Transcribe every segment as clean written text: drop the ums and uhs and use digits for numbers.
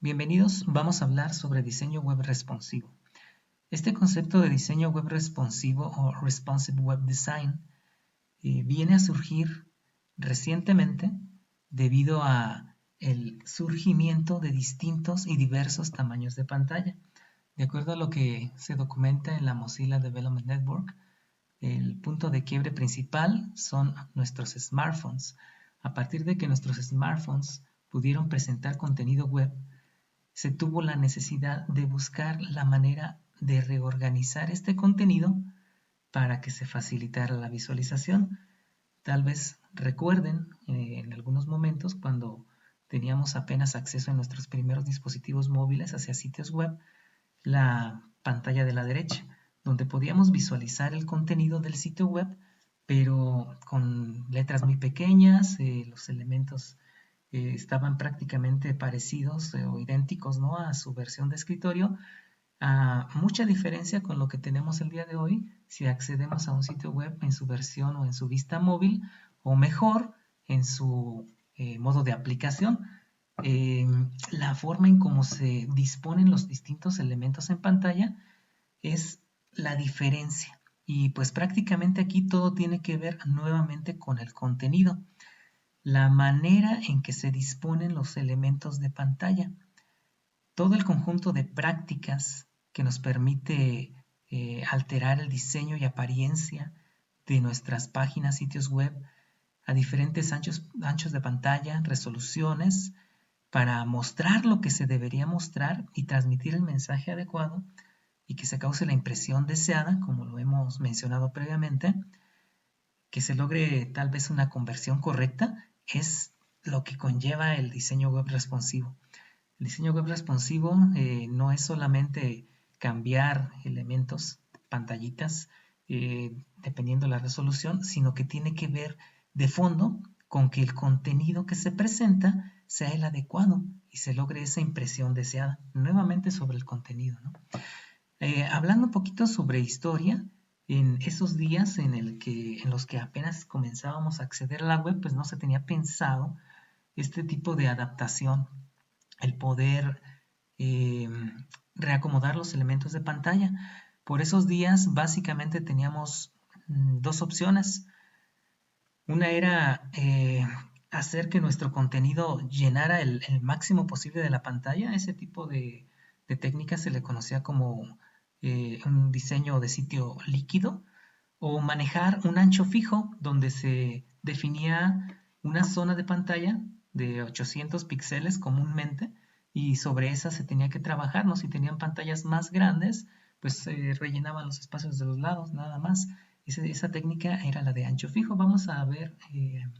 Bienvenidos, vamos a hablar sobre diseño web responsivo. Este concepto de diseño web responsivo o Responsive Web Design viene a surgir recientemente debido a el surgimiento de distintos y diversos tamaños de pantalla. De acuerdo a lo que se documenta en la Mozilla Development Network, el punto de quiebre principal son nuestros smartphones. A partir de que nuestros smartphones pudieron presentar contenido web, se tuvo la necesidad de buscar la manera de reorganizar este contenido para que se facilitara la visualización. Tal vez recuerden en algunos momentos cuando teníamos apenas acceso en nuestros primeros dispositivos móviles hacia sitios web, la pantalla de la derecha, donde podíamos visualizar el contenido del sitio web, pero con letras muy pequeñas, los elementos estaban prácticamente parecidos o idénticos, ¿no?, a su versión de escritorio, a mucha diferencia con lo que tenemos el día de hoy si accedemos a un sitio web en su versión o en su vista móvil, o mejor, en su modo de aplicación. La forma en cómo se disponen los distintos elementos en pantalla es la diferencia. Y pues prácticamente aquí todo tiene que ver nuevamente con el contenido, la manera en que se disponen los elementos de pantalla. Todo el conjunto de prácticas que nos permite alterar el diseño y apariencia de nuestras páginas, sitios web, a diferentes anchos de pantalla, resoluciones, para mostrar lo que se debería mostrar y transmitir el mensaje adecuado y que se cause la impresión deseada, como lo hemos mencionado previamente, que se logre tal vez una conversión correcta, es lo que conlleva el diseño web responsivo. El diseño web responsivo no es solamente cambiar elementos, pantallitas, dependiendo de la resolución, sino que tiene que ver de fondo con que el contenido que se presenta sea el adecuado y se logre esa impresión deseada. Nuevamente sobre el contenido, ¿no? Hablando un poquito sobre historia, en esos días en los que apenas comenzábamos a acceder a la web, pues no se tenía pensado este tipo de adaptación, el poder eh, reacomodar los elementos de pantalla. Por esos días básicamente teníamos dos opciones. Una era hacer que nuestro contenido llenara el máximo posible de la pantalla. Ese tipo de técnica se le conocía como un diseño de sitio líquido, o manejar un ancho fijo donde se definía una zona de pantalla de 800 píxeles comúnmente, y sobre esa se tenía que trabajar, ¿no? Si tenían pantallas más grandes, pues rellenaban los espacios de los lados, nada más. Esa técnica era la de ancho fijo. Vamos a ver en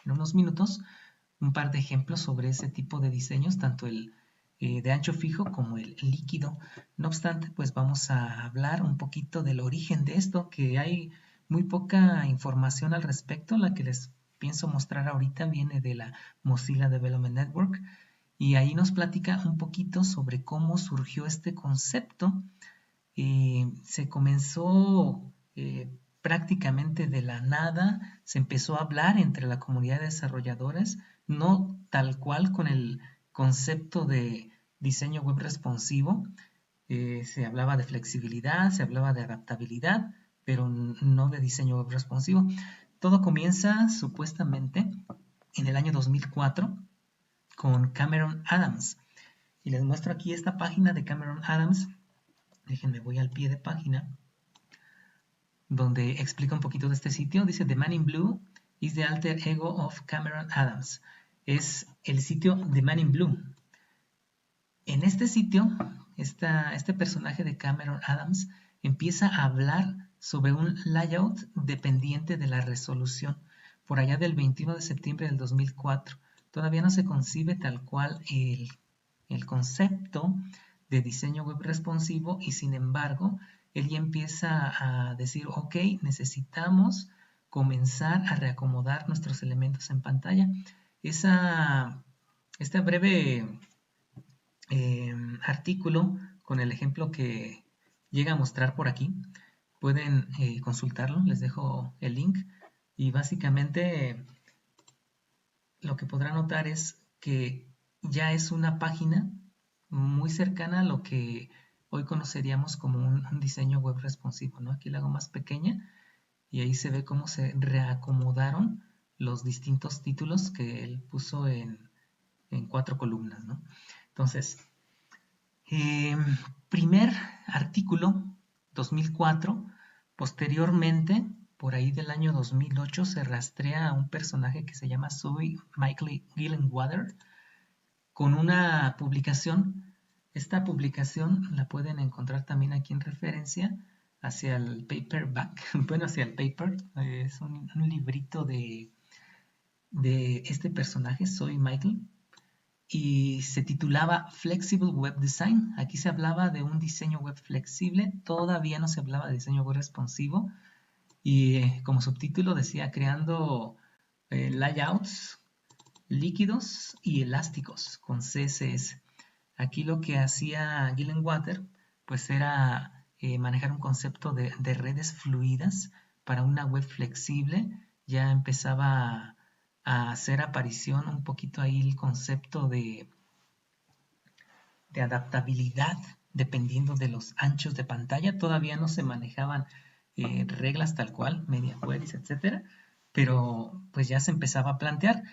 unos minutos un par de ejemplos sobre ese tipo de diseños, tanto el de ancho fijo como el líquido. No obstante, pues vamos a hablar un poquito del origen de esto, que hay muy poca información al respecto. La que les pienso mostrar ahorita viene de la Mozilla Development Network, y ahí nos platica un poquito sobre cómo surgió este concepto. Se comenzó prácticamente de la nada, se empezó a hablar entre la comunidad de desarrolladores, no tal cual con el concepto de diseño web responsivo. Se hablaba de flexibilidad, se hablaba de adaptabilidad, pero no de diseño web responsivo. Todo comienza supuestamente en el año 2004 con Cameron Adams. Y les muestro aquí esta página de Cameron Adams. Déjenme, voy al pie de página, donde explica un poquito de este sitio. Dice: The Man in Blue is the alter ego of Cameron Adams. Es el sitio The Man in Blue. En este sitio, este personaje de Cameron Adams empieza a hablar sobre un layout dependiente de la resolución, por allá del 21 de septiembre del 2004. Todavía no se concibe tal cual el concepto de diseño web responsivo, y sin embargo, él ya empieza a decir: ok, necesitamos comenzar a reacomodar nuestros elementos en pantalla. Este breve artículo, con el ejemplo que llega a mostrar por aquí, pueden consultarlo, les dejo el link, y básicamente lo que podrán notar es que ya es una página muy cercana a lo que hoy conoceríamos como un diseño web responsivo, ¿no? Aquí la hago más pequeña y ahí se ve cómo se reacomodaron los distintos títulos que él puso en 4 columnas, ¿no? Entonces, eh, primer artículo, 2004. Posteriormente, por ahí del año 2008, se rastrea a un personaje que se llama Zoe Michael Gillenwater con una publicación. Esta publicación la pueden encontrar también aquí en referencia hacia el paperback, bueno, hacia el paper. Es un librito de este personaje, Zoe Michael, y se titulaba Flexible Web Design. Aquí se hablaba de un diseño web flexible, todavía no se hablaba de diseño web responsivo, y como subtítulo decía creando layouts líquidos y elásticos con CSS. Aquí lo que hacía Gillenwater pues era manejar un concepto de redes fluidas para una web flexible. Ya empezaba a hacer aparición un poquito ahí el concepto de adaptabilidad dependiendo de los anchos de pantalla. Todavía no se manejaban reglas tal cual, media queries, etcétera, pero pues ya se empezaba a plantear.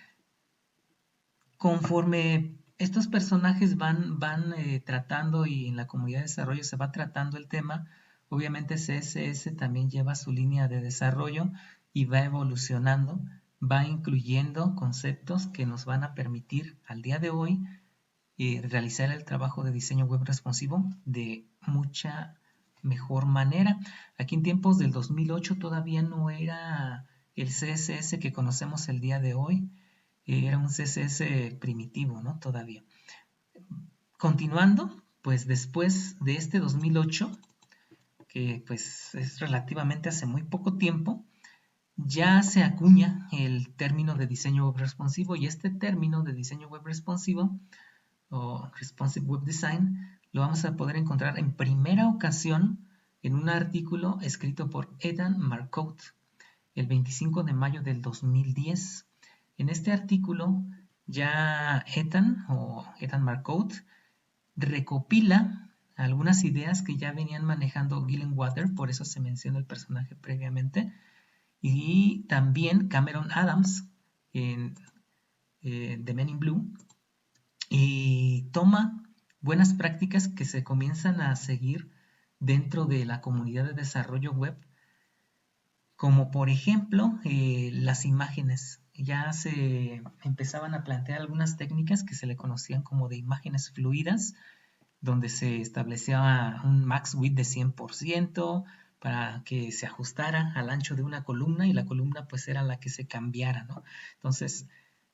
Conforme estos personajes van tratando y en la comunidad de desarrollo se va tratando el tema, obviamente CSS también lleva su línea de desarrollo y va evolucionando, va incluyendo conceptos que nos van a permitir al día de hoy realizar el trabajo de diseño web responsivo de mucha mejor manera. Aquí en tiempos del 2008 todavía no era el CSS que conocemos el día de hoy, era un CSS primitivo, ¿no? Todavía. Continuando, pues después de este 2008, que pues es relativamente hace muy poco tiempo, ya se acuña el término de diseño web responsivo y este término de diseño web responsivo o Responsive Web Design lo vamos a poder encontrar en primera ocasión en un artículo escrito por Ethan Marcotte el 25 de mayo del 2010. En este artículo ya Ethan Marcotte recopila algunas ideas que ya venían manejando Gillenwater, por eso se menciona el personaje previamente, y también Cameron Adams en The Men in Blue, y toma buenas prácticas que se comienzan a seguir dentro de la comunidad de desarrollo web, como por ejemplo las imágenes. Ya se empezaban a plantear algunas técnicas que se le conocían como de imágenes fluidas, donde se establecía un max width de 100% para que se ajustara al ancho de una columna y la columna pues era la que se cambiara, ¿no? Entonces,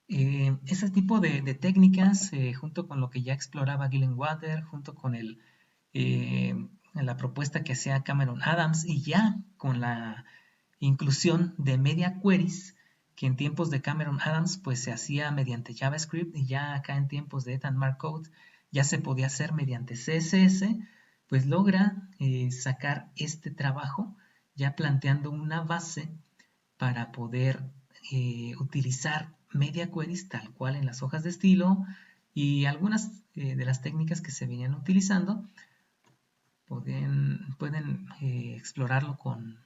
ese tipo de técnicas, junto con lo que ya exploraba Gillenwater, junto con la propuesta que hacía Cameron Adams y ya con la inclusión de media queries, que en tiempos de Cameron Adams pues se hacía mediante JavaScript y ya acá en tiempos de Ethan Marcotte ya se podía hacer mediante CSS, pues logra sacar este trabajo ya planteando una base para poder utilizar media queries tal cual en las hojas de estilo y algunas de las técnicas que se venían utilizando pueden explorarlo con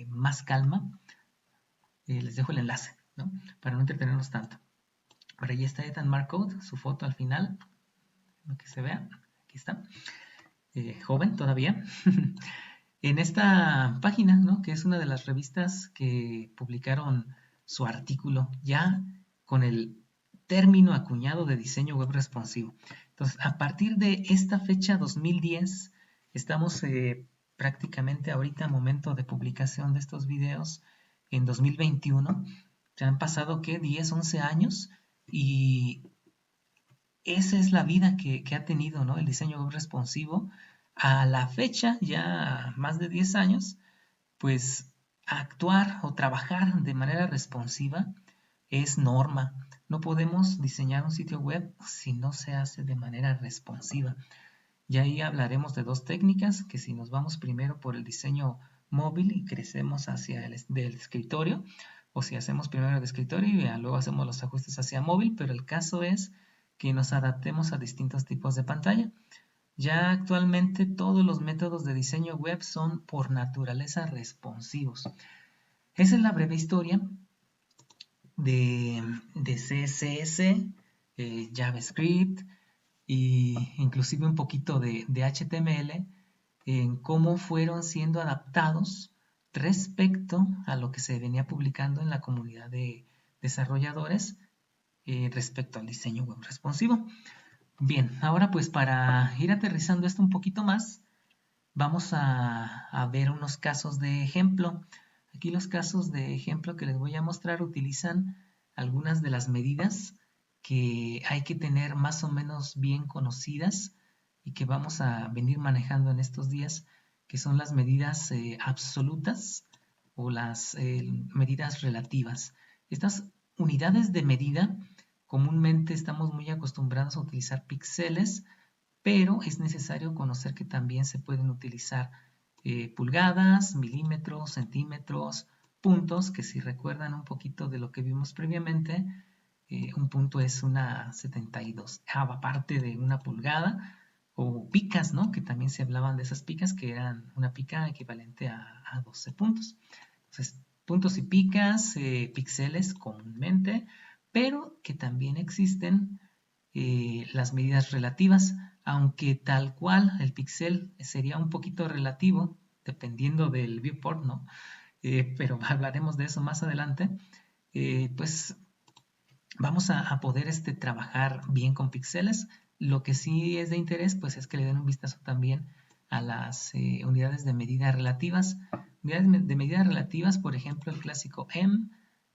más calma. Les dejo el enlace, ¿no? Para no entretenernos tanto. Por ahí está Ethan Marcotte, su foto al final, lo que se vea, aquí está, joven todavía. En esta página, ¿no? Que es una de las revistas que publicaron su artículo ya con el término acuñado de diseño web responsivo. Entonces, a partir de esta fecha 2010, estamos prácticamente ahorita, momento de publicación de estos videos, en 2021. Ya han pasado, ¿qué? 10, 11 años y esa es la vida que ha tenido, ¿no? El diseño web responsivo. A la fecha, ya más de 10 años, pues actuar o trabajar de manera responsiva es norma. No podemos diseñar un sitio web si no se hace de manera responsiva. Y ahí hablaremos de dos técnicas, que si nos vamos primero por el diseño móvil y crecemos hacia el del escritorio, o si hacemos primero el escritorio y luego hacemos los ajustes hacia móvil, pero el caso es que nos adaptemos a distintos tipos de pantalla. Ya actualmente todos los métodos de diseño web son por naturaleza responsivos. Esa es la breve historia de CSS, JavaScript e inclusive un poquito de HTML en cómo fueron siendo adaptados respecto a lo que se venía publicando en la comunidad de desarrolladores respecto al diseño web responsivo. Bien, ahora pues para ir aterrizando esto un poquito más, vamos a ver unos casos de ejemplo. Aquí los casos de ejemplo que les voy a mostrar utilizan algunas de las medidas que hay que tener más o menos bien conocidas y que vamos a venir manejando en estos días, que son las medidas absolutas o las medidas relativas. Estas unidades de medida comúnmente estamos muy acostumbrados a utilizar píxeles, pero es necesario conocer que también se pueden utilizar pulgadas, milímetros, centímetros, puntos, que si recuerdan un poquito de lo que vimos previamente, un punto es una 72ª parte de una pulgada, o picas, ¿no? Que también se hablaban de esas picas, que eran una pica equivalente a 12 puntos. Entonces, puntos y picas, píxeles comúnmente, pero que también existen las medidas relativas, aunque tal cual el píxel sería un poquito relativo, dependiendo del viewport, ¿no? Pero hablaremos de eso más adelante. Pues vamos a poder trabajar bien con píxeles. Lo que sí es de interés, pues es que le den un vistazo también a las unidades de medida relativas. Unidades de medida relativas, por ejemplo, el clásico M,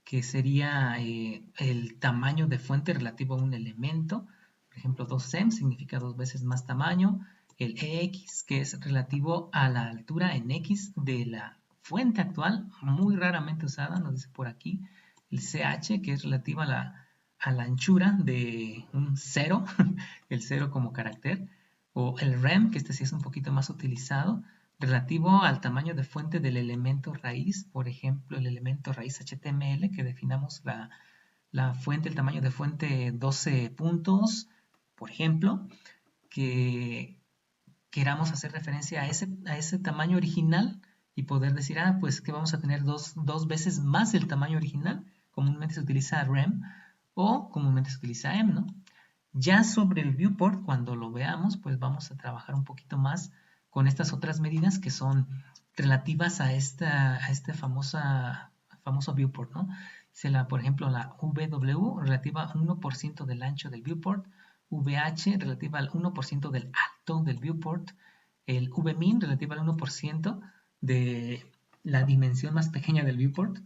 que sería el tamaño de fuente relativo a un elemento. Por ejemplo, 2M significa 2 veces más tamaño. El EX, que es relativo a la altura en X de la fuente actual, muy raramente usada, nos dice por aquí. El CH, que es relativo a la anchura de un 0, el 0 como carácter, o el rem, que sí es un poquito más utilizado, relativo al tamaño de fuente del elemento raíz, por ejemplo, el elemento raíz HTML, que definamos la fuente, el tamaño de fuente 12 puntos, por ejemplo, que queramos hacer referencia a ese tamaño original y poder decir, pues que vamos a tener dos veces más el tamaño original. Comúnmente se utiliza rem o comúnmente se utiliza m, ¿no? Ya sobre el viewport, cuando lo veamos, pues vamos a trabajar un poquito más con estas otras medidas que son relativas a este famoso viewport, ¿no? Por ejemplo, la VW relativa al 1% del ancho del viewport, VH relativa al 1% del alto del viewport, el VMIN relativa al 1% de la dimensión más pequeña del viewport,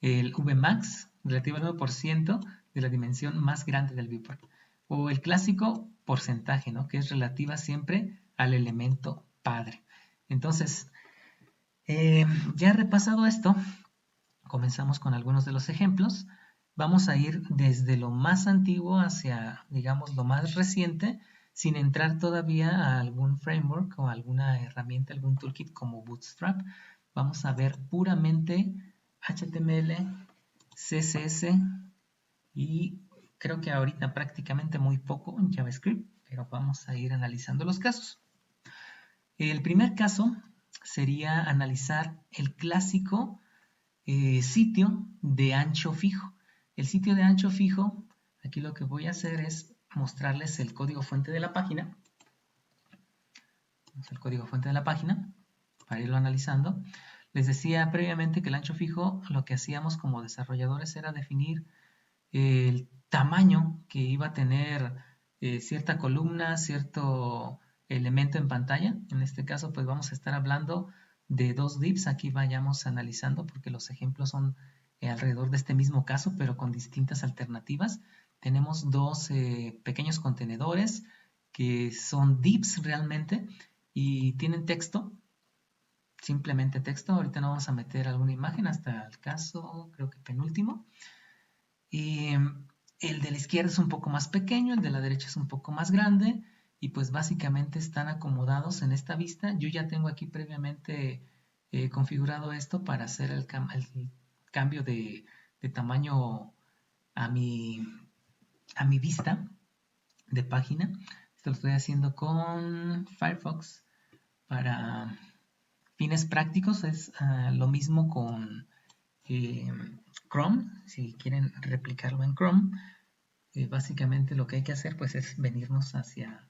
el Vmax relativa al 1% de la dimensión más grande del viewport, o el clásico porcentaje, ¿no? Que es relativa siempre al elemento padre. Entonces, ya repasado esto, comenzamos con algunos de los ejemplos. Vamos a ir desde lo más antiguo hacia, digamos, lo más reciente, sin entrar todavía a algún framework o alguna herramienta, algún toolkit como Bootstrap. Vamos a ver puramente HTML, CSS y creo que ahorita prácticamente muy poco en JavaScript, pero vamos a ir analizando los casos. El primer caso sería analizar el clásico sitio de ancho fijo. El sitio de ancho fijo, aquí lo que voy a hacer es mostrarles el código fuente de la página. El código fuente de la página para irlo analizando. Les decía previamente que el ancho fijo, lo que hacíamos como desarrolladores era definir el tamaño que iba a tener cierta columna, cierto elemento en pantalla. En este caso, pues vamos a estar hablando de 2 divs. Aquí vayamos analizando porque los ejemplos son alrededor de este mismo caso, pero con distintas alternativas. Tenemos 2 pequeños contenedores que son divs realmente y tienen texto, simplemente texto. Ahorita no vamos a meter alguna imagen hasta el caso, creo que penúltimo. Y el de la izquierda es un poco más pequeño, el de la derecha es un poco más grande y pues básicamente están acomodados en esta vista. Yo ya tengo aquí previamente configurado esto para hacer el cambio de tamaño a mi vista. de página. Esto lo estoy haciendo con Firefox para fines prácticos. Es lo mismo con Chrome. Si quieren replicarlo en Chrome, básicamente lo que hay que hacer pues es venirnos hacia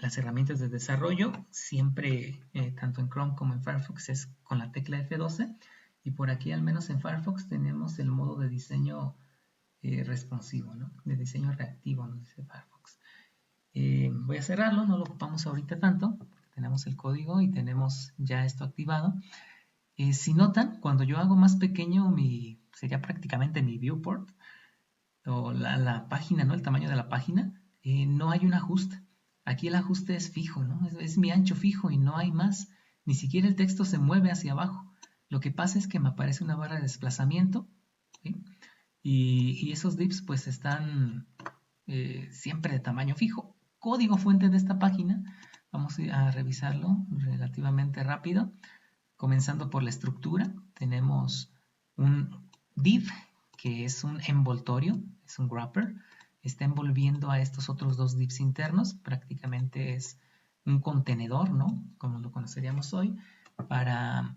las herramientas de desarrollo. Siempre, tanto en Chrome como en Firefox, es con la tecla F12. Y por aquí, al menos en Firefox, tenemos el modo de diseño responsivo, ¿no? De diseño reactivo, nos dice Firefox. Voy a cerrarlo, no lo ocupamos ahorita tanto, porque tenemos el código y tenemos ya esto activado. Si notan, cuando yo hago más pequeño sería prácticamente mi viewport, o la página, ¿no? El tamaño de la página, no hay un ajuste. Aquí el ajuste es fijo, ¿no? Es mi ancho fijo y no hay más. Ni siquiera el texto se mueve hacia abajo. Lo que pasa es que me aparece una barra de desplazamiento, ¿sí? Y esos divs pues están siempre de tamaño fijo. Código fuente de esta página, vamos a revisarlo relativamente rápido. Comenzando por la estructura, tenemos un div que es un envoltorio, es un wrapper, está envolviendo a estos otros dos divs internos, prácticamente es un contenedor, ¿no? Como lo conoceríamos hoy, para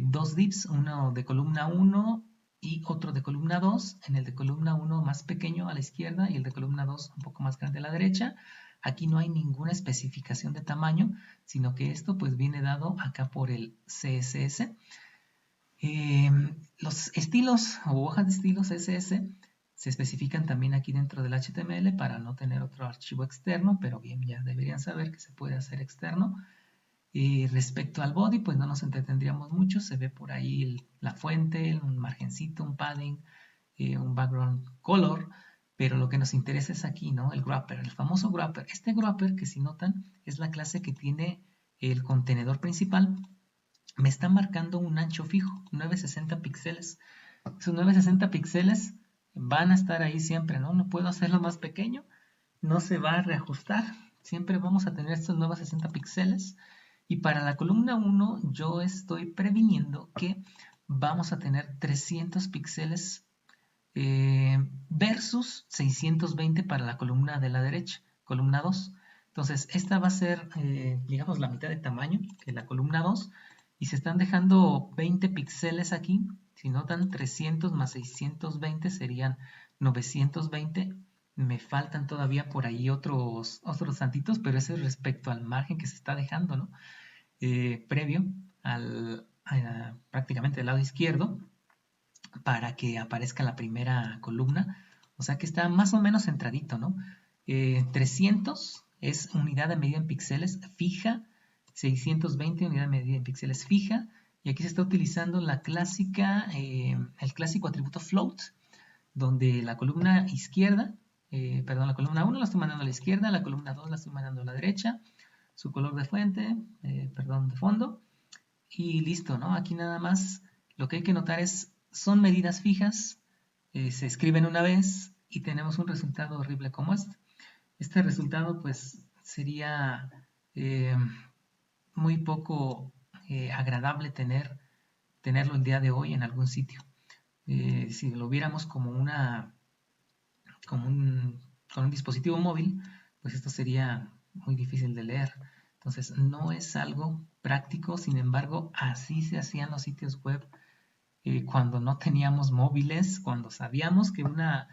dos divs, uno de columna 1 y otro de columna 2, en el de columna 1 más pequeño a la izquierda y el de columna 2 un poco más grande a la derecha. Aquí no hay ninguna especificación de tamaño, sino que esto pues viene dado acá por el CSS. Los estilos o hojas de estilos CSS se especifican también aquí dentro del HTML para no tener otro archivo externo, pero bien, ya deberían saber que se puede hacer externo. Respecto al body, pues no nos entretendríamos mucho, se ve por ahí la fuente, un margencito, un padding, un background color, pero lo que nos interesa es aquí, ¿no? El wrapper, el famoso wrapper. Este wrapper, que si notan, es la clase que tiene el contenedor principal. Me está marcando un ancho fijo, 960 píxeles. Esos 960 píxeles van a estar ahí siempre, ¿no? No puedo hacerlo más pequeño, no se va a reajustar. Siempre vamos a tener estos 960 píxeles. Y para la columna 1 yo estoy previniendo que vamos a tener 300 píxeles versus 620 para la columna de la derecha, columna 2. Entonces, esta va a ser, digamos, la mitad de tamaño que la columna 2 y se están dejando 20 píxeles aquí. Si notan, 300 más 620 serían 920. Me faltan todavía por ahí otros tantitos, pero eso es respecto al margen que se está dejando, ¿no? Previo prácticamente del lado izquierdo, para que aparezca la primera columna. O sea que está más o menos centradito, ¿no? 300 es unidad de medida en píxeles fija, 620 unidad de medida en píxeles fija, y aquí se está utilizando la clásica, el clásico atributo float, donde la columna izquierda, perdón, la columna 1 la estoy mandando a la izquierda, la columna 2 la estoy mandando a la derecha, su color de fuente, perdón, de fondo, y listo, ¿no? Aquí nada más lo que hay que notar son medidas fijas, se escriben una vez y tenemos un resultado horrible como este. Este resultado pues sería eh, muy poco agradable tenerlo el día de hoy en algún sitio. Si lo viéramos como como con un dispositivo móvil, pues esto sería muy difícil de leer. Entonces no es algo práctico, sin embargo, así se hacían los sitios web cuando no teníamos móviles, cuando sabíamos que una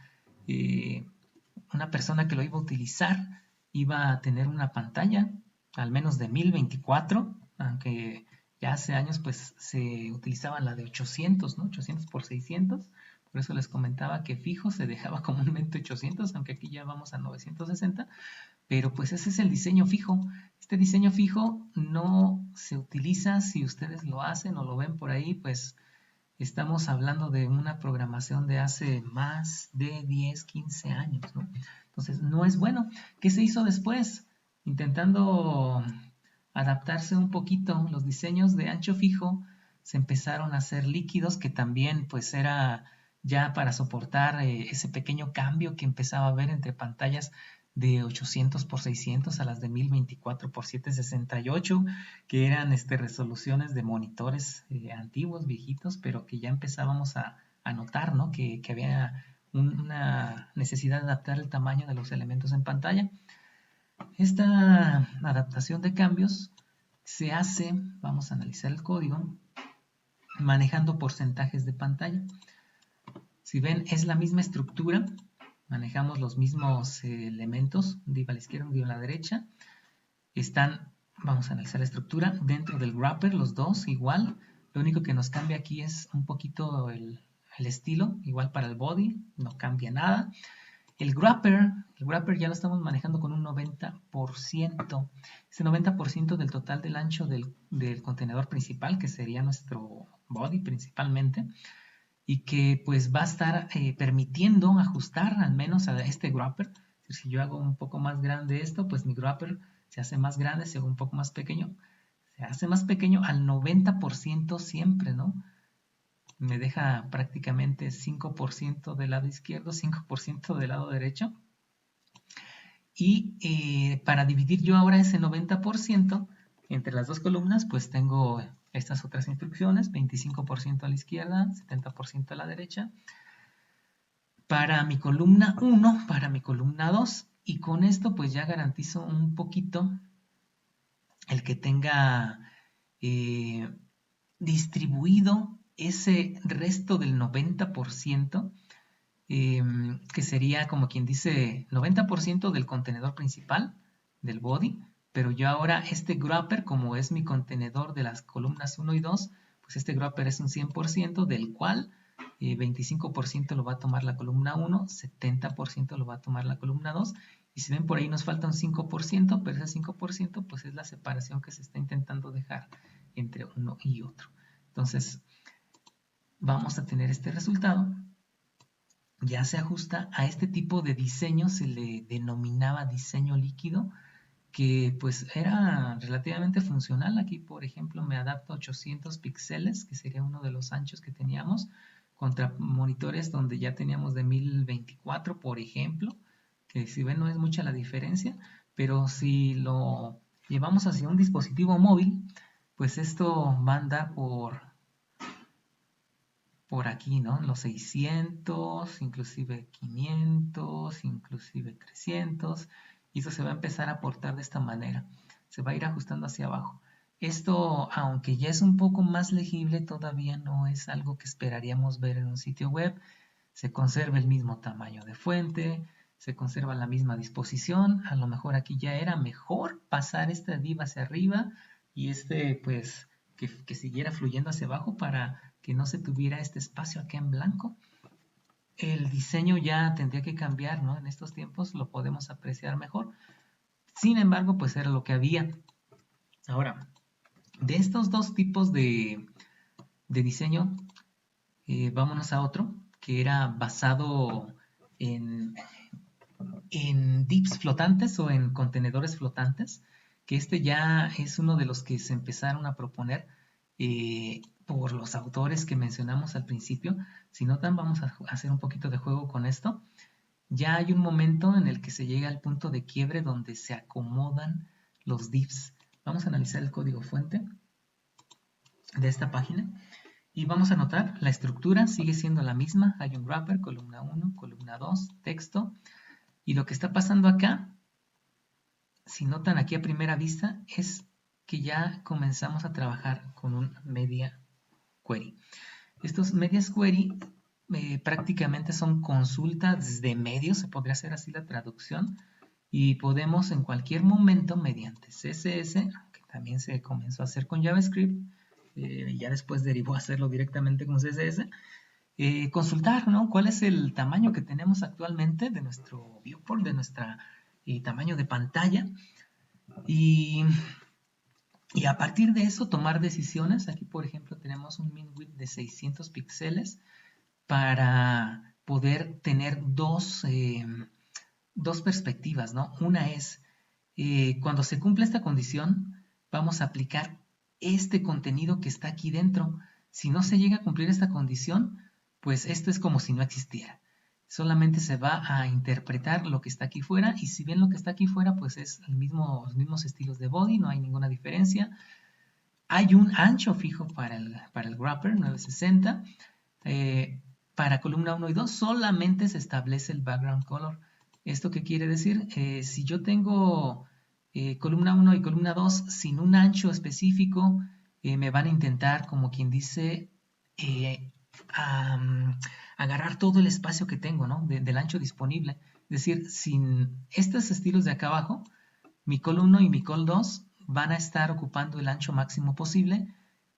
persona que lo iba a utilizar iba a tener una pantalla, al menos de 1024, aunque ya hace años pues se utilizaba la de 800, ¿no? 800 por 600. Por eso les comentaba que fijo se dejaba comúnmente 800, aunque aquí ya vamos a 960, pero pues ese es el diseño fijo. Este diseño fijo no se utiliza si ustedes lo hacen o lo ven por ahí, pues estamos hablando de una programación de hace más de 10, 15 años, ¿no? Entonces, no es bueno. ¿Qué se hizo después? Intentando adaptarse un poquito, los diseños de ancho fijo se empezaron a hacer líquidos, que también pues era ya para soportar ese pequeño cambio que empezaba a haber entre pantallas de 800 por 600 a las de 1024 por 768, que eran resoluciones de monitores antiguos, viejitos, pero que ya empezábamos a notar, ¿no? Que había una necesidad de adaptar el tamaño de los elementos en pantalla. Esta adaptación de cambios se hace, vamos a analizar el código, manejando porcentajes de pantalla. Si ven, es la misma estructura, manejamos los mismos elementos, un div a la izquierda, un div a la derecha. Están, vamos a analizar la estructura, dentro del wrapper, los dos igual. Lo único que nos cambia aquí es un poquito el estilo, igual para el body, no cambia nada. El wrapper ya lo estamos manejando con un 90%. Ese 90% del total del ancho del contenedor principal, que sería nuestro body principalmente, y que pues va a estar permitiendo ajustar al menos a este wrapper. Si yo hago un poco más grande esto, pues mi wrapper se hace más grande, si hago un poco más pequeño, se hace más pequeño al 90% siempre, ¿no? Me deja prácticamente 5% del lado izquierdo, 5% del lado derecho. Y para dividir yo ahora ese 90% entre las dos columnas, pues tengo estas otras instrucciones, 25% a la izquierda, 70% a la derecha, para mi columna 1, para mi columna 2, y con esto pues ya garantizo un poquito el que tenga distribuido ese resto del 90%, que sería como quien dice 90% del contenedor principal, del body, pero yo ahora este wrapper, como es mi contenedor de las columnas 1 y 2, pues este wrapper es un 100%, del cual 25% lo va a tomar la columna 1, 70% lo va a tomar la columna 2, y si ven por ahí nos falta un 5%, pero ese 5% pues es la separación que se está intentando dejar entre uno y otro. Entonces vamos a tener este resultado. Ya se ajusta a este tipo de diseño, se le denominaba diseño líquido, que pues era relativamente funcional. Aquí, por ejemplo, me adapto a 800 píxeles, que sería uno de los anchos que teníamos, contra monitores donde ya teníamos de 1024, por ejemplo, que si ven no es mucha la diferencia, pero si lo llevamos hacia un dispositivo móvil, pues esto va a andar por aquí, ¿no? Los 600, inclusive 500, inclusive 300, y eso se va a empezar a aportar de esta manera. Se va a ir ajustando hacia abajo. Esto, aunque ya es un poco más legible, todavía no es algo que esperaríamos ver en un sitio web. Se conserva el mismo tamaño de fuente, se conserva la misma disposición. A lo mejor aquí ya era mejor pasar esta div hacia arriba y pues, que siguiera fluyendo hacia abajo para que no se tuviera este espacio aquí en blanco. El diseño ya tendría que cambiar, ¿no? En estos tiempos lo podemos apreciar mejor. Sin embargo, pues era lo que había. Ahora, de estos dos tipos de diseño, vámonos a otro, que era basado en divs flotantes o en contenedores flotantes, que este ya es uno de los que se empezaron a proponer por los autores que mencionamos al principio. Si notan, vamos a hacer un poquito de juego con esto. Ya hay un momento en el que se llega al punto de quiebre donde se acomodan los divs. Vamos a analizar el código fuente de esta página y vamos a notar la estructura sigue siendo la misma. Hay un wrapper, columna 1, columna 2, texto. Y lo que está pasando acá, si notan aquí a primera vista, es que ya comenzamos a trabajar con un media query. Estos medias query prácticamente son consultas de medios, se podría hacer así la traducción, y podemos en cualquier momento mediante CSS, que también se comenzó a hacer con JavaScript, ya después derivó a hacerlo directamente con CSS, consultar, ¿no? ¿Cuál es el tamaño que tenemos actualmente de nuestro viewport, de nuestro tamaño de pantalla? Y a partir de eso tomar decisiones. Aquí, por ejemplo, tenemos un min width de 600 píxeles para poder tener dos perspectivas, ¿no? Una es, cuando se cumple esta condición, vamos a aplicar este contenido que está aquí dentro. Si no se llega a cumplir esta condición, pues esto es como si no existiera. Solamente se va a interpretar lo que está aquí fuera, y si bien lo que está aquí fuera pues es los mismos estilos de body, no hay ninguna diferencia. Hay un ancho fijo para el wrapper, 960. para columna 1 y 2 solamente se establece el background color. ¿Esto qué quiere decir? Si yo tengo columna 1 y columna 2 sin un ancho específico, me van a intentar, como quien dice, agarrar todo el espacio que tengo, ¿no? Del ancho disponible. Es decir, sin estos estilos de acá abajo, mi col 1 y mi col 2 van a estar ocupando el ancho máximo posible,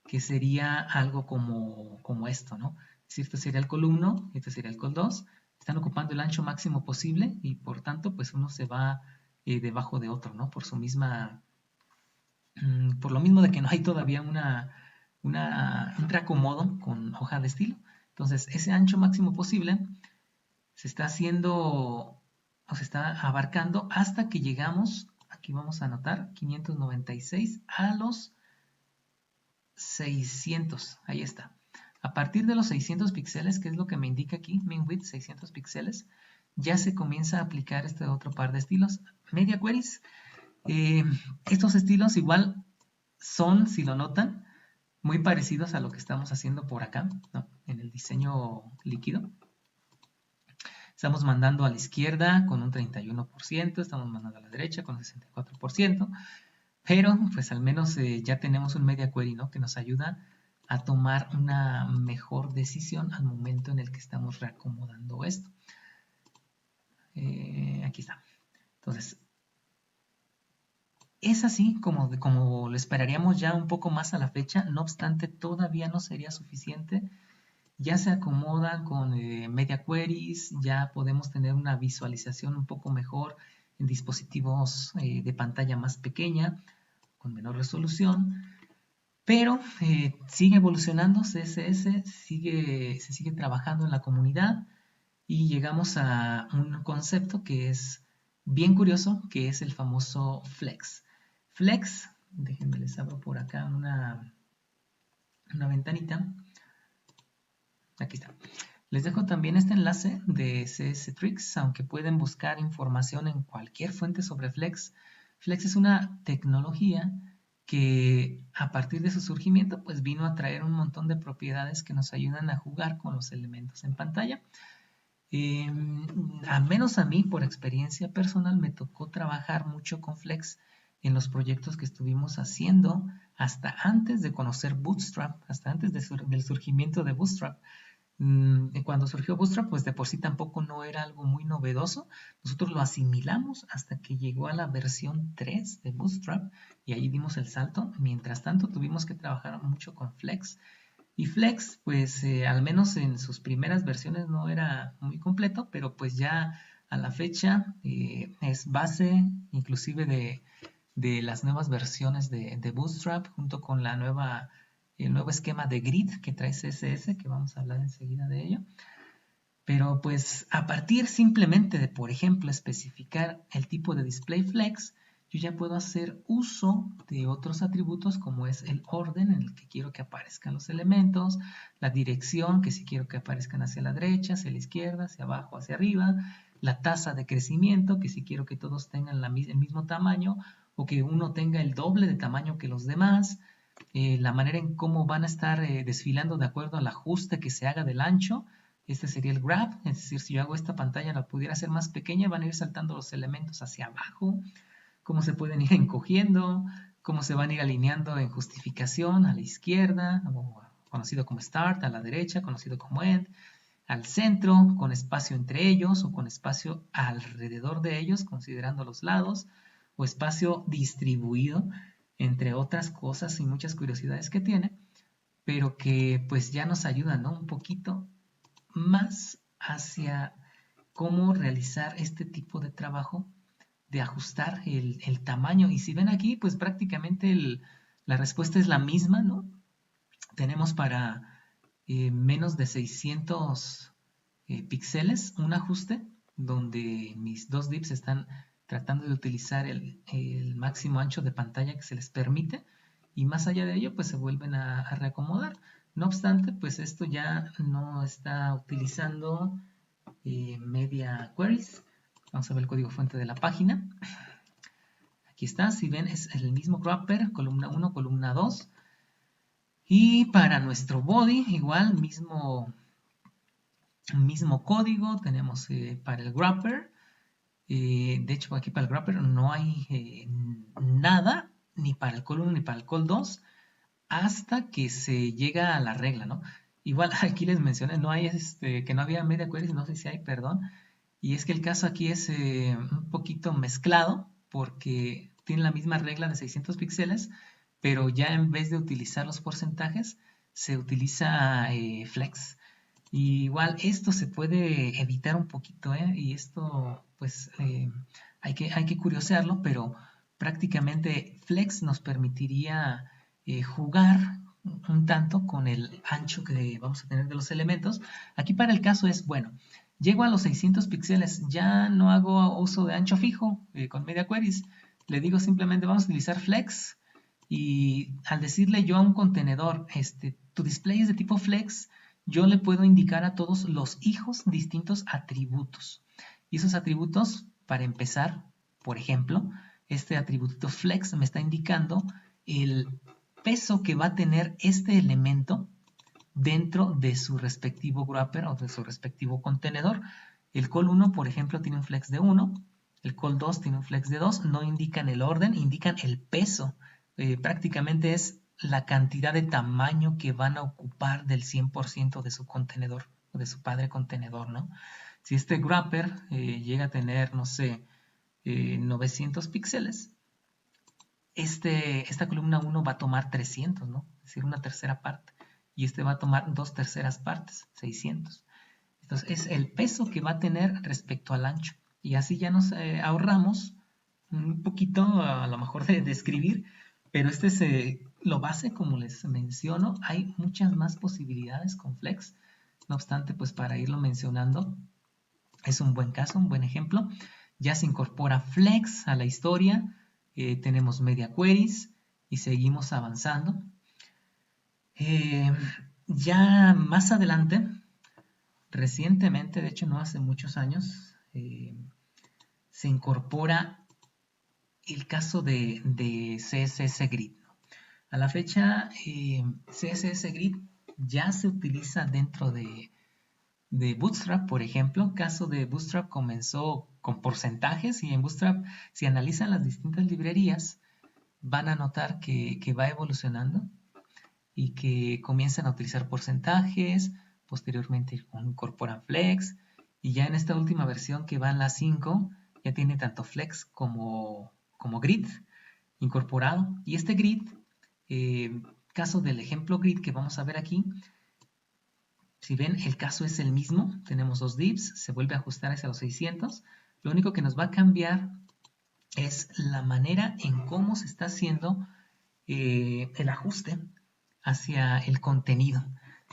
que sería algo como esto, ¿no? Es decir, este sería el col 1, este sería el col 2, están ocupando el ancho máximo posible y por tanto, pues uno se va debajo de otro, ¿no? Por su misma, por lo mismo de que no hay todavía un reacomodo con hoja de estilo. Entonces, ese ancho máximo posible se está haciendo o se está abarcando hasta que llegamos, aquí vamos a anotar, 596 a los 600, ahí está. A partir de los 600 píxeles, que es lo que me indica aquí, min width 600 píxeles, ya se comienza a aplicar este otro par de estilos. Media queries, estos estilos igual son, si lo notan, muy parecidos a lo que estamos haciendo por acá, ¿no? En el diseño líquido. Estamos mandando a la izquierda con un 31%, estamos mandando a la derecha con un 64%, pero pues al menos ya tenemos un media query, ¿no? Que nos ayuda a tomar una mejor decisión al momento en el que estamos reacomodando esto. Aquí está. Entonces, es así como lo esperaríamos ya un poco más a la fecha, no obstante todavía no sería suficiente. Ya se acomoda con media queries, ya podemos tener una visualización un poco mejor en dispositivos de pantalla más pequeña, con menor resolución, pero sigue evolucionando CSS, se sigue trabajando en la comunidad y llegamos a un concepto que es bien curioso, que es el famoso Flex. Flex, déjenme les abro por acá una ventanita. Aquí está. Les dejo también este enlace de CS Tricks, aunque pueden buscar información en cualquier fuente sobre Flex. Flex es una tecnología que a partir de su surgimiento pues vino a traer un montón de propiedades que nos ayudan a jugar con los elementos en pantalla. Al menos a mí, por experiencia personal, me tocó trabajar mucho con Flex en los proyectos que estuvimos haciendo hasta antes de conocer Bootstrap, hasta antes del surgimiento de Bootstrap. Cuando surgió Bootstrap, pues de por sí tampoco no era algo muy novedoso. Nosotros lo asimilamos hasta que llegó a la versión 3 de Bootstrap y ahí dimos el salto. Mientras tanto, tuvimos que trabajar mucho con Flex. Y Flex, pues al menos en sus primeras versiones no era muy completo, pero pues ya a la fecha es base inclusive de las nuevas versiones de Bootstrap junto con el nuevo esquema de grid que trae CSS, que vamos a hablar enseguida de ello. Pero pues a partir simplemente de, por ejemplo, especificar el tipo de display flex, yo ya puedo hacer uso de otros atributos como es el orden en el que quiero que aparezcan los elementos, la dirección, que si quiero que aparezcan hacia la derecha, hacia la izquierda, hacia abajo, hacia arriba, la tasa de crecimiento, que si quiero que todos tengan el mismo tamaño o que uno tenga el doble de tamaño que los demás, la manera en cómo van a estar desfilando de acuerdo al ajuste que se haga del ancho. Este sería el grab, es decir, si yo hago esta pantalla la pudiera hacer más pequeña, van a ir saltando los elementos hacia abajo, cómo se pueden ir encogiendo, cómo se van a ir alineando en justificación a la izquierda, conocido como start, a la derecha, conocido como end, al centro, con espacio entre ellos o con espacio alrededor de ellos, considerando los lados, o espacio distribuido, entre otras cosas y muchas curiosidades que tiene, pero que pues ya nos ayudan, ¿no? Un poquito más hacia cómo realizar este tipo de trabajo de ajustar el tamaño. Y si ven aquí, pues prácticamente la respuesta es la misma, ¿no? Tenemos para menos de 600 píxeles un ajuste donde mis dos divs están tratando de utilizar el máximo ancho de pantalla que se les permite y más allá de ello pues se vuelven a reacomodar. No obstante, pues esto ya no está utilizando media queries. Vamos a ver el código fuente de la página. Aquí está, si ven es el mismo wrapper, columna 1, columna 2. Y para nuestro body, igual, Mismo código tenemos para el wrapper. De hecho, aquí para el wrapper no hay nada, ni para el call 1 ni para el call 2, hasta que se llega a la regla, ¿no? Igual aquí les mencioné, no hay que no había media queries, no sé si hay, perdón. Y es que el caso aquí es un poquito mezclado porque tiene la misma regla de 600 píxeles, pero ya en vez de utilizar los porcentajes, se utiliza flex. Y igual esto se puede evitar un poquito, ¿eh? Y esto pues hay que curiosearlo, pero prácticamente flex nos permitiría jugar un tanto con el ancho que vamos a tener de los elementos. Aquí para el caso es, bueno, llego a los 600 píxeles, ya no hago uso de ancho fijo con media queries. Le digo simplemente vamos a utilizar flex y al decirle yo a un contenedor, tu display es de tipo flex, yo le puedo indicar a todos los hijos distintos atributos. Y esos atributos, para empezar, por ejemplo, este atributo flex me está indicando el peso que va a tener este elemento dentro de su respectivo wrapper o de su respectivo contenedor. El call 1, por ejemplo, tiene un flex de 1, el call 2 tiene un flex de 2, no indican el orden, indican el peso. Prácticamente es la cantidad de tamaño que van a ocupar del 100% de su contenedor, o de su padre contenedor, ¿no? Si este wrapper llega a tener, no sé, 900 píxeles, esta columna 1 va a tomar 300, ¿no? Es decir, una tercera parte. Y este va a tomar 2/3 partes, 600. Entonces, es el peso que va a tener respecto al ancho. Y así ya nos ahorramos un poquito, a lo mejor, de escribir, pero este es lo base, como les menciono. Hay muchas más posibilidades con Flex. No obstante, pues para irlo mencionando, es un buen caso, un buen ejemplo. Ya se incorpora Flex a la historia, tenemos media queries y seguimos avanzando. Ya más adelante, recientemente, de hecho no hace muchos años, se incorpora el caso de CSS Grid. A la fecha, CSS Grid ya se utiliza dentro de Bootstrap, por ejemplo. Caso de Bootstrap comenzó con porcentajes y en Bootstrap, si analizan las distintas librerías, van a notar que va evolucionando y que comienzan a utilizar porcentajes, posteriormente incorporan Flex y ya en esta última versión que va en la 5 ya tiene tanto Flex como Grid incorporado. Y este Grid, caso del ejemplo Grid que vamos a ver aquí, si ven, el caso es el mismo, tenemos dos divs, se vuelve a ajustar hacia los 600, lo único que nos va a cambiar es la manera en cómo se está haciendo el ajuste hacia el contenido.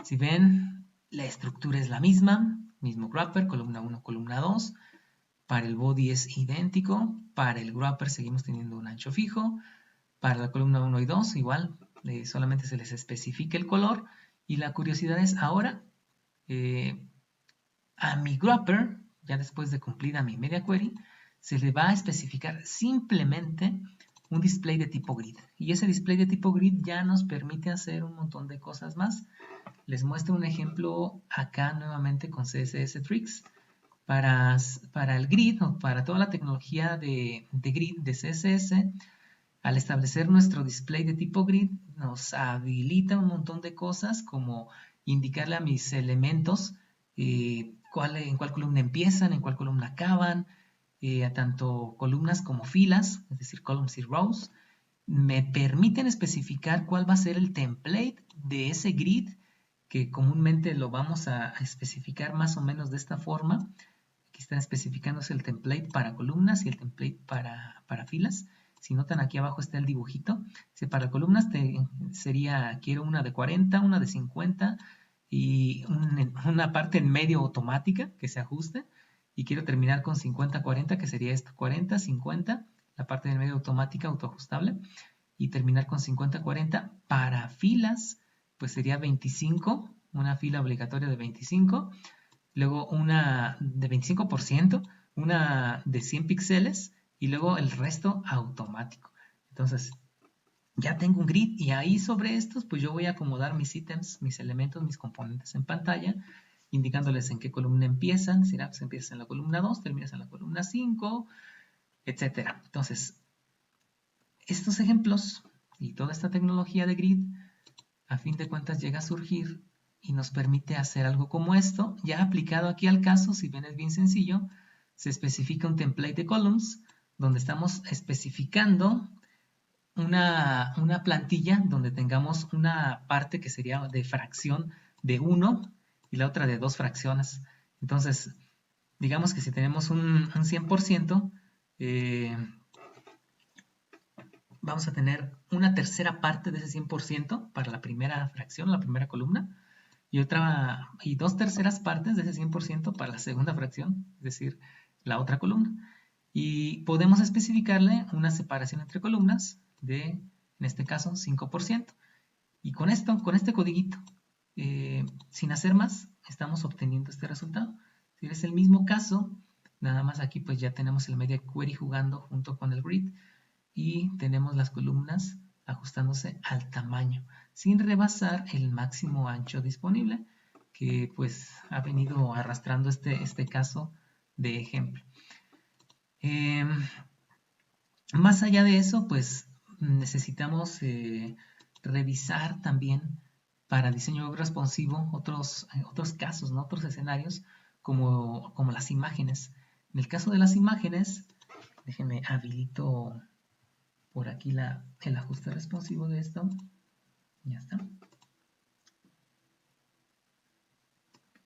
Si ven, la estructura es la misma, mismo wrapper, columna 1, columna 2, para el body es idéntico, para el wrapper seguimos teniendo un ancho fijo, para la columna 1 y 2 igual, solamente se les especifica el color, y la curiosidad es ahora a mi wrapper, ya después de cumplida mi media query, se le va a especificar simplemente un display de tipo grid. Y ese display de tipo grid ya nos permite hacer un montón de cosas más. Les muestro un ejemplo acá nuevamente con CSS Tricks. Para el grid o para toda la tecnología de grid de CSS, al establecer nuestro display de tipo grid, nos habilita un montón de cosas como indicarle a mis elementos en cuál columna empiezan, en cuál columna acaban, a tanto columnas como filas, es decir, columns y rows. Me permiten especificar cuál va a ser el template de ese grid, que comúnmente lo vamos a especificar más o menos de esta forma. Aquí están especificándose el template para columnas y el template para filas. Si notan, aquí abajo está el dibujito. Si para columnas sería, quiero una de 40, una de 50 y una parte en medio automática que se ajuste. Y quiero terminar con 50-40, que sería esto, 40-50, la parte en medio automática autoajustable. Y terminar con 50-40. Para filas, pues sería 25, una fila obligatoria de 25. Luego una de 25%, una de 100 píxeles y luego el resto automático. Entonces, ya tengo un grid y ahí sobre estos, pues yo voy a acomodar mis ítems, mis elementos, mis componentes en pantalla indicándoles en qué columna empiezan, si pues empiezas en la columna 2, terminas en la columna 5, etc. Entonces, estos ejemplos y toda esta tecnología de grid, a fin de cuentas, llega a surgir y nos permite hacer algo como esto. Ya aplicado aquí al caso, si bien es bien sencillo, se especifica un template de columns, donde estamos especificando una plantilla donde tengamos una parte que sería de fracción de 1 y la otra de 2 fracciones. Entonces, digamos que si tenemos un 100%, vamos a tener una tercera parte de ese 100% para la primera fracción, la primera columna, y dos terceras partes de ese 100% para la segunda fracción, es decir, la otra columna. Y podemos especificarle una separación entre columnas de, en este caso, 5%. Y con esto, con este codiguito, sin hacer más, estamos obteniendo este resultado. Si es el mismo caso, nada más aquí pues ya tenemos el media query jugando junto con el grid y tenemos las columnas ajustándose al tamaño, sin rebasar el máximo ancho disponible, que pues ha venido arrastrando este caso de ejemplo. Más allá de eso, pues necesitamos revisar también para diseño web responsivo otros casos, ¿no? Otros escenarios como las imágenes. En el caso de las imágenes, déjenme habilito por aquí el ajuste responsivo de esto. Ya está.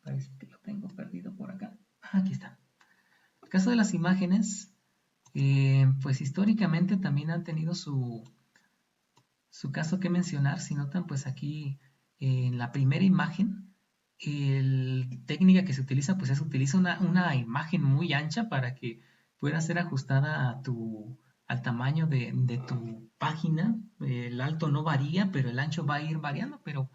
Parece que lo tengo perdido por acá. Aquí está. En el caso de las imágenes, pues históricamente también han tenido su caso que mencionar. Si notan, pues aquí en la primera imagen, la técnica que se utiliza, pues es utiliza una imagen muy ancha para que pueda ser ajustada al tamaño de tu página. El alto no varía, pero el ancho va a ir variando, pero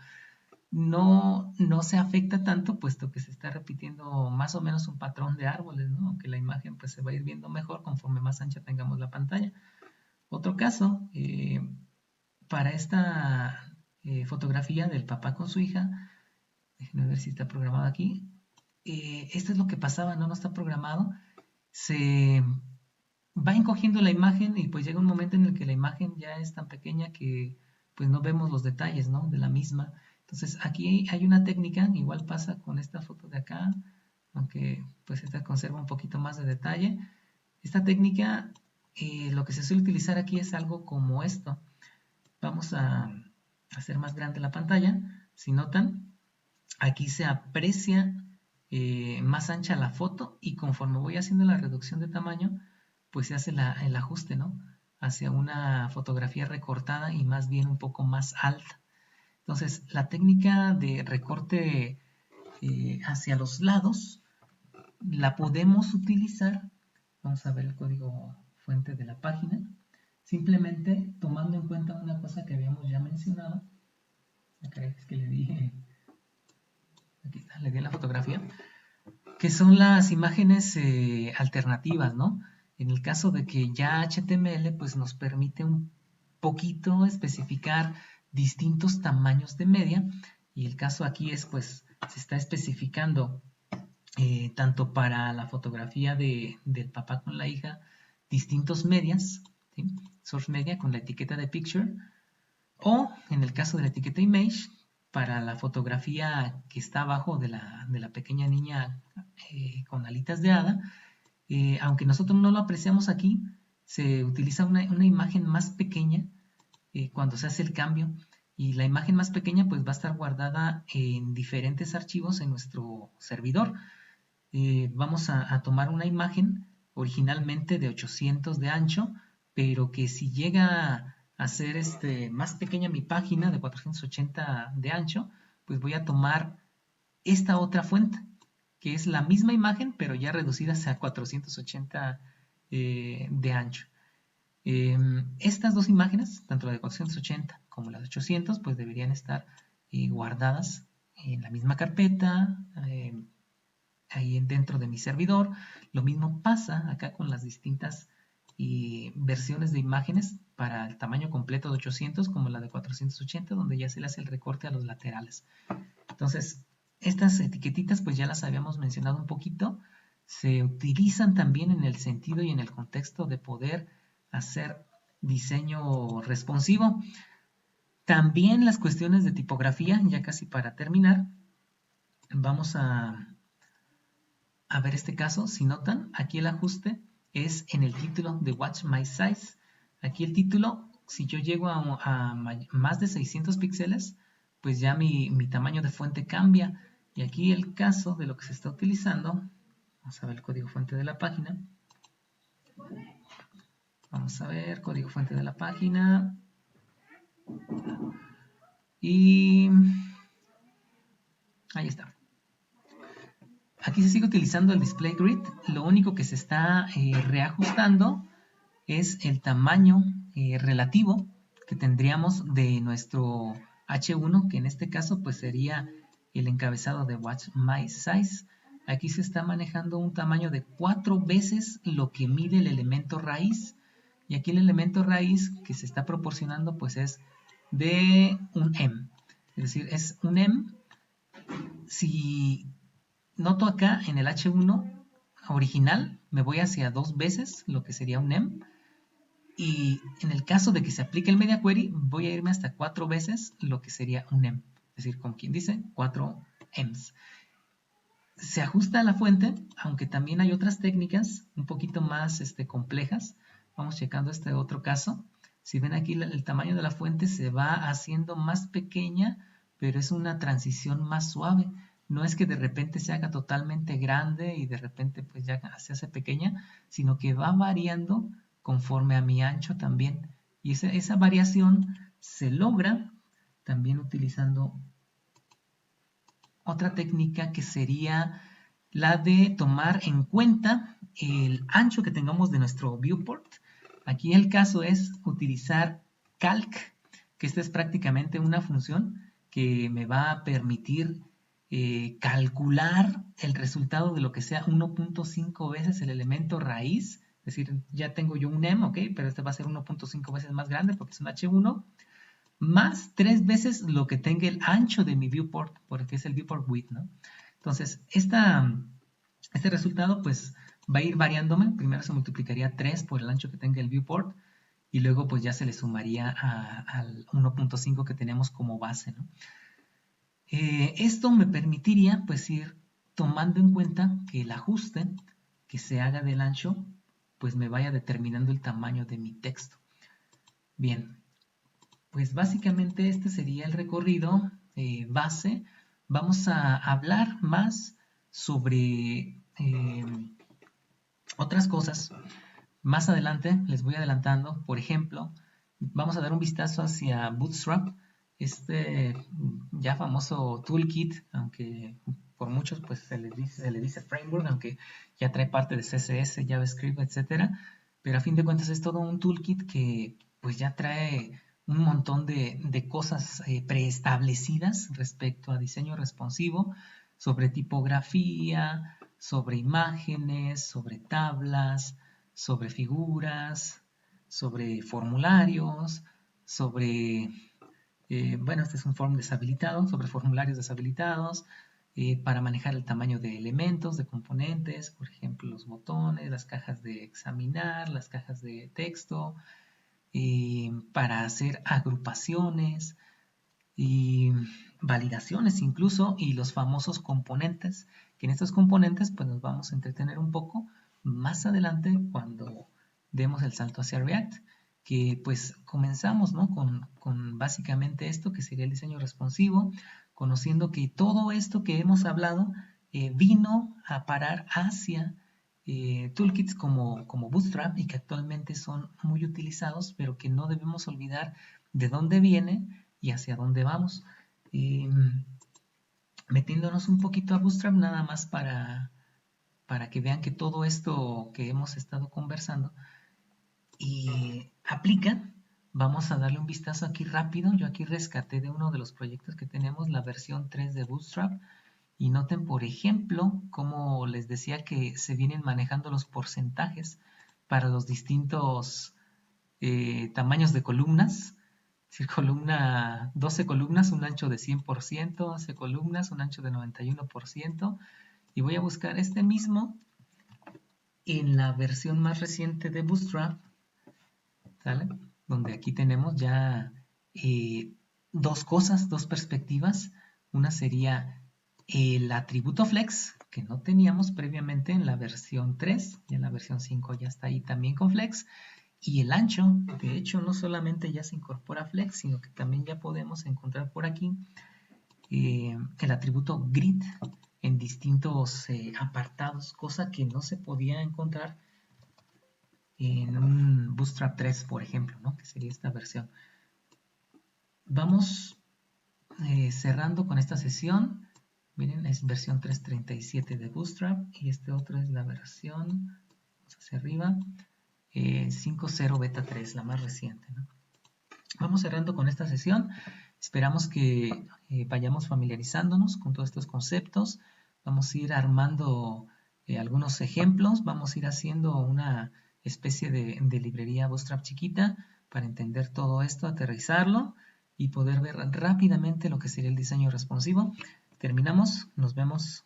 no se afecta tanto, puesto que se está repitiendo más o menos un patrón de árboles, ¿no? Aunque la imagen pues se va a ir viendo mejor conforme más ancha tengamos la pantalla. Otro caso, para esta fotografía del papá con su hija, déjenme ver si está programado aquí. Esto es lo que pasaba, no está programado. Se va encogiendo la imagen y pues llega un momento en el que la imagen ya es tan pequeña que pues no vemos los detalles, ¿no? De la misma. Entonces aquí hay una técnica, igual pasa con esta foto de acá, aunque pues esta conserva un poquito más de detalle. Esta técnica, lo que se suele utilizar aquí es algo como esto. Vamos a hacer más grande la pantalla. Si notan, aquí se aprecia más ancha la foto y conforme voy haciendo la reducción de tamaño, pues se hace el ajuste, ¿no? Hacia una fotografía recortada y más bien un poco más alta. Entonces, la técnica de recorte hacia los lados la podemos utilizar. Vamos a ver el código fuente de la página. Simplemente tomando en cuenta una cosa que habíamos ya mencionado. Es que le di, aquí está, le di la fotografía, que son las imágenes alternativas, ¿no? En el caso de que ya HTML pues nos permite un poquito especificar distintos tamaños de media, y el caso aquí es pues se está especificando tanto para la fotografía del papá con la hija, distintos medias, ¿sí? Source media con la etiqueta de picture, o en el caso de la etiqueta image, para la fotografía que está abajo de la pequeña niña con alitas de hada, aunque nosotros no lo apreciamos aquí, se utiliza una imagen más pequeña cuando se hace el cambio, y la imagen más pequeña pues va a estar guardada en diferentes archivos en nuestro servidor. Vamos a tomar una imagen originalmente de 800 de ancho, pero que si llega a ser más pequeña mi página de 480 de ancho, pues voy a tomar esta otra fuente, que es la misma imagen, pero ya reducida a 480 de ancho. Estas dos imágenes, tanto la de 480 como la de 800, pues deberían estar guardadas en la misma carpeta, ahí dentro de mi servidor. Lo mismo pasa acá con las distintas versiones de imágenes para el tamaño completo de 800 como la de 480, donde ya se le hace el recorte a los laterales. Entonces, Estas etiquetitas pues ya las habíamos mencionado un poquito, se utilizan también en el sentido y en el contexto de poder hacer diseño responsivo. También las cuestiones de tipografía, ya casi para terminar, vamos a ver este caso. Si notan, aquí el ajuste es en el título de Watch My Size. Aquí el título, si yo llego a más de 600 píxeles, pues ya mi tamaño de fuente cambia. Y aquí el caso de lo que se está utilizando, vamos a ver el código fuente de la página. Vamos a ver, código fuente de la página. Y ahí está. Aquí se sigue utilizando el display grid. Lo único que se está reajustando es el tamaño relativo que tendríamos de nuestro H1, que en este caso pues sería el encabezado de Watch My Size. Aquí se está manejando un tamaño de 4 veces lo que mide el elemento raíz. Y aquí el elemento raíz que se está proporcionando pues es de un M. Es decir, es un M. Si noto acá en el H1 original, me voy hacia 2 veces lo que sería un M. Y en el caso de que se aplique el media query, voy a irme hasta 4 veces lo que sería un M. Es decir, como quien dice, 4 M's. Se ajusta a la fuente, aunque también hay otras técnicas un poquito más complejas. Vamos checando este otro caso. Si ven aquí el tamaño de la fuente se va haciendo más pequeña, pero es una transición más suave. No es que de repente se haga totalmente grande y de repente pues ya se hace pequeña, sino que va variando conforme a mi ancho también. Y esa variación se logra también utilizando otra técnica que sería la de tomar en cuenta el ancho que tengamos de nuestro viewport. Aquí el caso es utilizar calc, que esta es prácticamente una función que me va a permitir calcular el resultado de lo que sea 1.5 veces el elemento raíz. Es decir, ya tengo yo un M, ¿ok? Pero este va a ser 1.5 veces más grande porque es un H1 más 3 veces lo que tenga el ancho de mi viewport, porque es el viewport width, ¿no? Entonces, este resultado pues va a ir variándome. Primero se multiplicaría 3 por el ancho que tenga el viewport y luego pues ya se le sumaría al 1.5 que tenemos como base, ¿no? Esto me permitiría pues ir tomando en cuenta que el ajuste que se haga del ancho pues me vaya determinando el tamaño de mi texto. Bien, pues básicamente este sería el recorrido base. Vamos a hablar más sobre otras cosas. Más adelante les voy adelantando. Por ejemplo, vamos a dar un vistazo hacia Bootstrap, este ya famoso toolkit, aunque por muchos pues se le dice framework, aunque ya trae parte de CSS, JavaScript, etcétera. Pero a fin de cuentas es todo un toolkit que pues ya trae un montón de cosas preestablecidas respecto a diseño responsivo, sobre tipografía, sobre imágenes, sobre tablas, sobre figuras, sobre formularios, sobre, bueno, este es un form deshabilitado, sobre formularios deshabilitados, para manejar el tamaño de elementos, de componentes, por ejemplo, los botones, las cajas de examinar, las cajas de texto, para hacer agrupaciones y validaciones incluso, y los famosos componentes, que en estos componentes pues nos vamos a entretener un poco más adelante cuando demos el salto hacia React, que pues comenzamos, ¿no? con básicamente esto que sería el diseño responsivo, conociendo que todo esto que hemos hablado vino a parar hacia toolkits como Bootstrap y que actualmente son muy utilizados, pero que no debemos olvidar de dónde viene y hacia dónde vamos. Metiéndonos un poquito a Bootstrap nada más para que vean que todo esto que hemos estado conversando aplica. Vamos a darle un vistazo aquí rápido. Yo aquí rescaté de uno de los proyectos que tenemos la versión 3 de Bootstrap. Y noten, por ejemplo, como les decía que se vienen manejando los porcentajes para los distintos tamaños de columnas. decir, columna, 12 columnas, un ancho de 100%, 11 columnas, un ancho de 91%, y voy a buscar este mismo en la versión más reciente de Bootstrap, ¿sale? Donde aquí tenemos ya dos cosas, dos perspectivas. Una sería el atributo flex, que no teníamos previamente en la versión 3, y en la versión 5 ya está ahí también con flex. Y el ancho, de hecho, no solamente ya se incorpora flex, sino que también ya podemos encontrar por aquí el atributo grid en distintos apartados, cosa que no se podía encontrar en un Bootstrap 3, por ejemplo, ¿no? Que sería esta versión. Vamos cerrando con esta sesión. Miren, es versión 3.37 de Bootstrap y este otro es la versión, vamos hacia arriba, 5.0 beta 3, la más reciente, ¿no? Vamos cerrando con esta sesión. Esperamos que vayamos familiarizándonos con todos estos conceptos. Vamos a ir armando algunos ejemplos. Vamos a ir haciendo una especie de librería Bootstrap chiquita para entender todo esto, aterrizarlo y poder ver rápidamente lo que sería el diseño responsivo. Terminamos. Nos vemos